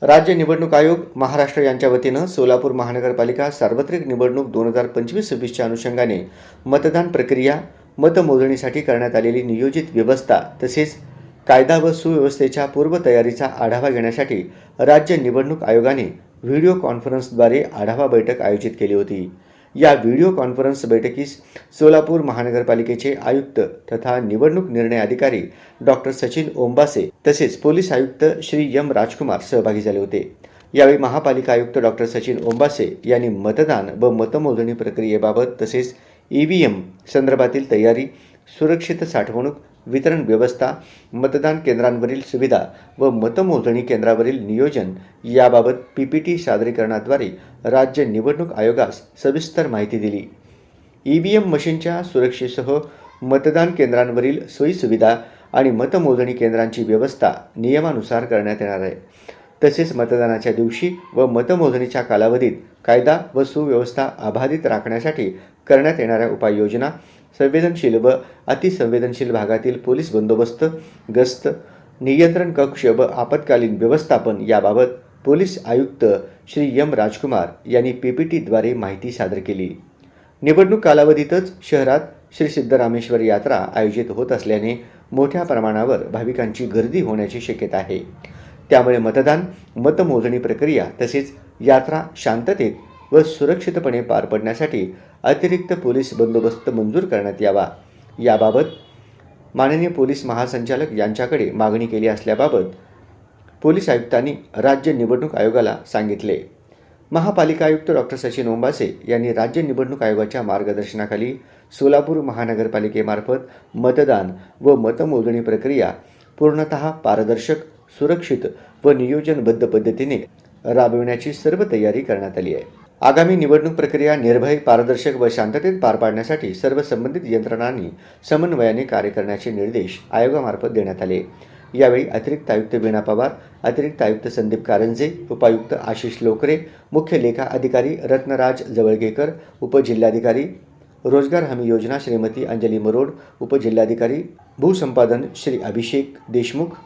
राज्य निवडणूक आयोग महाराष्ट्र यांच्या वतीनं सोलापूर महानगरपालिका सार्वत्रिक निवडणूक 2025-26च्या अनुषंगाने मतदान प्रक्रिया, मतमोजणीसाठी करण्यात आलेली नियोजित व्यवस्था तसेच कायदा व सुव्यवस्थेच्या पूर्वतयारीचा आढावा घेण्यासाठी राज्य निवडणूक आयोगाने व्हिडिओ कॉन्फरन्सद्वारे आढावा बैठक आयोजित केली होती। या व्हिडिओ कॉन्फरन्स बैठकीस सोलापूर महानगरपालिकेचे आयुक्त तथा निवडणूक निर्णय अधिकारी डॉक्टर सचिन ओंबासे तसेच पोलीस आयुक्त श्री एम राजकुमार सहभागी झाले होते। यावेळी महापालिका आयुक्त डॉक्टर सचिन ओंबासे यांनी मतदान व मतमोजणी प्रक्रियेबाबत तसेच ईव्हीएम संदर्भातील तयारी, सुरक्षित साठवणूक, वितरण व्यवस्था, मतदान केंद्रांवरील सुविधा व मतमोजणी केंद्रावरील नियोजन याबाबत पीपीटी सादरीकरणाद्वारे राज्य निवडणूक आयोगास सविस्तर माहिती दिली। ईव्हीएम मशीनच्या सुरक्षेसह मतदान केंद्रांवरील सोयीसुविधा आणि मतमोजणी केंद्रांची व्यवस्था नियमानुसार करण्यात येणार आहे। तसेच मतदानाच्या दिवशी व मतमोजणीच्या कालावधीत कायदा व सुव्यवस्था अबाधित राखण्यासाठी करण्यात येणाऱ्या उपाययोजना, संवेदनशील व अतिसंवेदनशील भागातील पोलीस बंदोबस्त, गस्त, नियंत्रण कक्ष व आपत्कालीन व्यवस्थापन याबाबत पोलीस आयुक्त श्री एम राजकुमार यांनी पीपीटीद्वारे माहिती सादर केली। निवडणूक कालावधीतच शहरात श्री सिद्धरामेश्वर यात्रा आयोजित होत असल्याने मोठ्या प्रमाणावर भाविकांची गर्दी होण्याची शक्यता आहे। त्यामुळे मतदान, मतमोजणी प्रक्रिया तसेच यात्रा शांततेत व सुरक्षितपणे पार पडण्यासाठी अतिरिक्त पोलीस बंदोबस्त मंजूर करण्यात यावा याबाबत माननीय पोलीस महासंचालक यांच्याकडे मागणी केली असल्याबाबत पोलीस आयुक्तांनी राज्य निवडणूक आयोगाला सांगितले। महापालिका आयुक्त डॉक्टर सचिन ओंबासे यांनी राज्य निवडणूक आयोगाच्या मार्गदर्शनाखाली सोलापूर महानगरपालिकेमार्फत मतदान व मतमोजणी प्रक्रिया पूर्णतः पारदर्शक, सुरक्षित व नियोजनबद्ध पद्धतीने राबविण्याची सर्व तयारी करण्यात आली आहे। आगामी निवडणूक प्रक्रिया निर्भय, पारदर्शक व शांततेत पार पाडण्यासाठी सर्व संबंधित यंत्रणांनी समन्वयाने कार्य करण्याचे निर्देश आयोगामार्फत देण्यात आले। यावेळी अतिरिक्त आयुक्त वीणा पवार, अतिरिक्त आयुक्त संदीप कारंजे, उपायुक्त आशिष लोकरे, मुख्य लेखा अधिकारी रत्नराज जवळगेकर, उपजिल्हाधिकारी रोजगार हमी योजना श्रीमती अंजली मरोड, उपजिल्हाधिकारी भूसंपादन श्री अभिषेक देशमुख,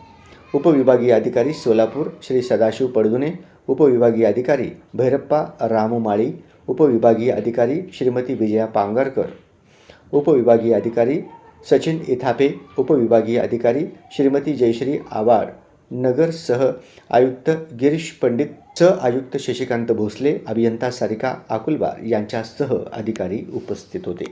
उपविभागीय अधिकारी सोलापूर श्री सदाशिव पडदुने, उपविभागीय अधिकारी भैरप्पा रामू माळी, उपविभागीय अधिकारी श्रीमती विजया पांगरकर, उपविभागीय अधिकारी सचिन इथापे, उपविभागीय अधिकारी श्रीमती जयश्री आवाड, नगर सह आयुक्त गिरीश पंडित, सह आयुक्त शशिकांत भोसले, अभियंता सारिका आकुलवार यांच्यासह अधिकारी उपस्थित होते।